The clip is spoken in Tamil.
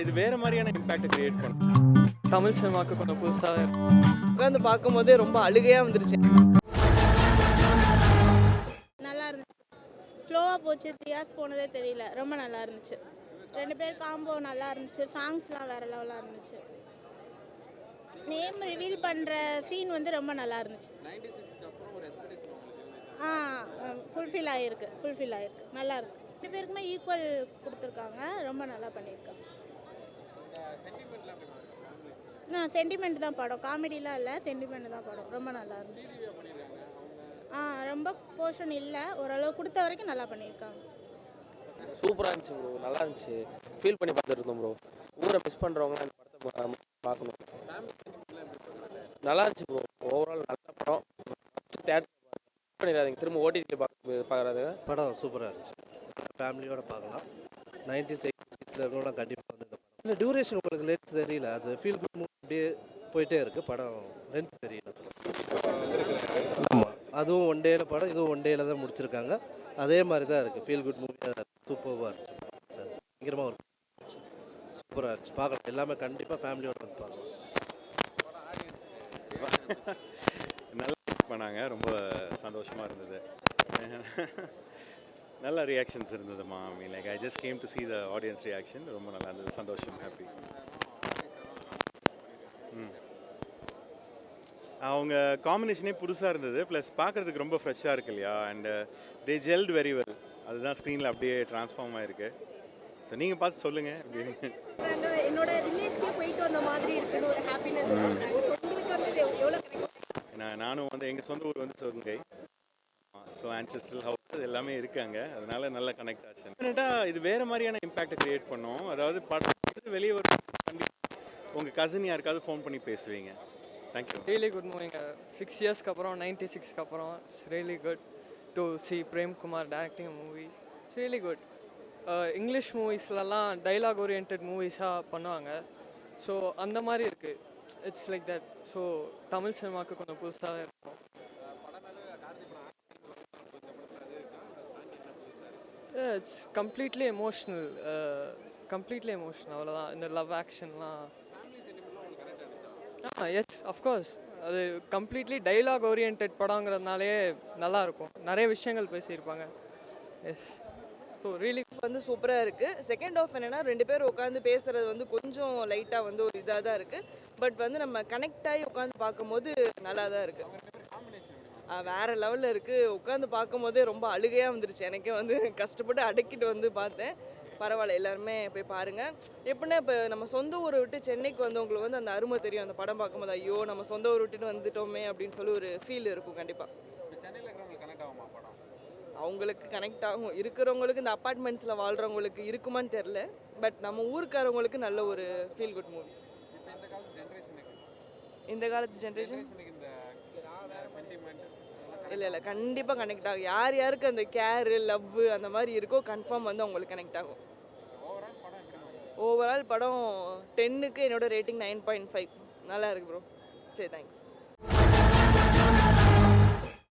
இது வேற மாதிரியான இம்பாக்ட் கிரியேட் பண்ணும். தமிழ் சினிமாவுக்கு கொஞ்சம் புதுசாக உட்காந்து பார்க்கும்போதே ரொம்ப அழுகையாக வந்துருச்சு. நல்லா இருந்துச்சு. ஸ்லோவாக போச்சு, 3 hours போனதே தெரியல. ரொம்ப நல்லா இருந்துச்சு. 2 பேர் காம்போ நல்லா இருந்துச்சு. சாங்ஸ்லாம் வேறு லெவலாக இருந்துச்சு. நேம் ரிவீல் பண்ணுற சீன் வந்து ரொம்ப நல்லா இருந்துச்சு. ஃபுல்ஃபில் ஆகிருக்கு. நல்லா இருக்கு. 2 பேருக்குமே ஈக்குவல் கொடுத்துருக்காங்க. ரொம்ப நல்லா பண்ணியிருக்காங்க. சென்டிமெண்ட் தான் படம், காமெடிலாம் இல்லை, சென்டிமெண்ட் தான் படம். ரொம்ப நல்லா இருந்துச்சு. ரொம்ப போர்ஷன் இல்லை, ஓரளவு கொடுத்த வரைக்கும் நல்லா பண்ணியிருக்காங்க. சூப்பராக இருந்துச்சு ப்ரோ, நல்லா இருந்துச்சு. ஃபீல் பண்ணி பார்த்துட்டு இருந்தோம் ப்ரோ. ஊரை மிஸ் பண்ணுறவங்களாம் இந்த படத்தை பார்க்கணும். நல்லா இருந்துச்சு ப்ரோ. ஓவரால் நல்ல படம். தேட்டர் பண்ணிடாதீங்க, திரும்ப ஓடிடியில் பார்க்குறாங்க. படம் சூப்பராக இருந்துச்சு. ஃபேமிலியோட பார்க்கலாம். 90s 80s இருக்கவங்க கண்டிப்பாக வந்து இந்த படம். இல்லை டியூரேஷன் உங்களுக்கு லேட் தெரியல, அது ஃபீல் குட் மூவி அப்படியே போயிட்டே இருக்குது. படம் லென்த் தெரியல. ஆமாம், அதுவும் ஒன் டேயில் படம், இதுவும் ஒன் டேயில் தான் முடிச்சிருக்காங்க. அதே மாதிரி தான் இருக்குது. ஃபீல் குட் மூவி தான் சூப்பராக இருந்துச்சு. பயங்கரமாக ஒரு சூப்பராக இருந்துச்சு. பார்க்கலாம், எல்லாமே கண்டிப்பாக ஃபேமிலியோட வந்து பார்க்கலாம். நல்லா பண்ணாங்க, ரொம்ப சந்தோஷமாக இருந்தது. நல்ல ரியாக்ஷன்ஸ் இருந்ததுமா. I mean like I just came to see the audience reaction. ரொம்ப நல்லா இருந்தது, சந்தோஷம், ஹாப்பி. அவங்க காம்பினேஷனே புதுசாக இருந்தது, ப்ளஸ் பார்க்குறதுக்கு ரொம்ப ஃப்ரெஷ்ஷாக இருக்கு இல்லையா. And they gelled very well. அதுதான் ஸ்க்ரீனில் அப்படியே ட்ரான்ஸ்ஃபார்ம் ஆகிருக்கு. ஸோ நீங்கள் பார்த்து சொல்லுங்கள். என்னோட வில்லேஜ்க்கே போயிட்டு வந்த மாதிரி இருக்குன்னு ஒரு ஹாப்பினஸ் சொல்றாங்க. ஸோ உங்களுக்கு வந்து இது எவ்வளோ நானும் வந்து எங்கள் சொந்த ஊர் வந்து சிவகங்கை. ஸோ ஆன்செஸ்ட்ரல் ஹவுஸ் எல்லாமே இருக்காங்க, அதனால நல்ல கனெக்ட் ஆச்சு. டெஃபினட்டாக இது வேறு மாதிரியான இம்பாக்டை க்ரியேட் பண்ணோம். அதாவது படம் வெளியே வரும், கண்டிப்பாக உங்கள் கசின் யாருக்காவது ஃபோன் பண்ணி பேசுவீங்க. தேங்க்யூ. Really good மூவிங்க. 6 இயர்ஸ்க்கு அப்புறம், 96க்கு அப்புறம் it's really good to see Prem Kumar directing movie. It's really good. English மூவிஸ்லலாம் டைலாக் ஓரியன்ட் மூவிஸாக பண்ணுவாங்க. ஸோ அந்த மாதிரி இருக்குது. It's like that. So Tamil சினிமாவுக்கு கொஞ்சம் புதுசாக இருக்கும். It's completely emotional. அவ்வளோதான். இந்த லவ் ஆக்ஷன்லாம் எஸ் அஃப்கோர்ஸ். அது கம்ப்ளீட்லி டைலாக் ஓரியன்ட் படங்கிறதுனாலே நல்லாயிருக்கும். நிறைய விஷயங்கள் பேசியிருப்பாங்க. எஸ். ஸோ ரியலி வந்து சூப்பராக இருக்குது. செகண்ட் ஆஃப் என்னென்னா 2 பேர் உட்காந்து பேசுகிறது வந்து கொஞ்சம் லைட்டாக வந்து ஒரு இதாக தான் இருக்குது. பட் வந்து நம்ம கனெக்ட் ஆகி உட்காந்து பார்க்கும்போது நல்லா தான் இருக்குது. வேறு லெவலில் இருக்குது. உட்காந்து பார்க்கும்போதே ரொம்ப அழுகையாக வந்துருச்சு. எனக்கே வந்து கஷ்டப்பட்டு அடக்கிட்டு வந்து பார்த்தேன். பரவாயில்ல, எல்லாருமே போய் பாருங்கள். எப்படின்னா இப்போ நம்ம சொந்த ஊரை விட்டு சென்னைக்கு வந்தவங்களுக்கு வந்து அந்த அருமை தெரியும். அந்த படம் பார்க்கும்போது ஐயோ நம்ம சொந்த ஊரை விட்டுட்டு வந்துட்டோமே அப்படின்னு சொல்லி ஒரு ஃபீல் இருக்கும். கண்டிப்பாக அவங்களுக்கு கனெக்ட் ஆகும். இருக்கிறவங்களுக்கு, இந்த அப்பார்ட்மெண்ட்ஸில் வாழ்கிறவங்களுக்கு இருக்குமான்னு தெரில. பட் நம்ம ஊருக்காரவங்களுக்கு நல்ல ஒரு ஃபீல் குட் மூவி. இந்த காலத்து ஜென்ரேஷன் இல்லை கண்டிப்பாக கனெக்ட் ஆகும். யார் யாருக்கு அந்த கேரு லவ் அந்த மாதிரி இருக்கோ கன்ஃபார்ம் வந்து அவங்களுக்கு கனெக்ட் ஆகும். ஓவரால் படம் 10க்கு என்னோட ரேட்டிங் 9.5. நல்லா இருக்கு ப்ரோ. சரி, தேங்க்ஸ்.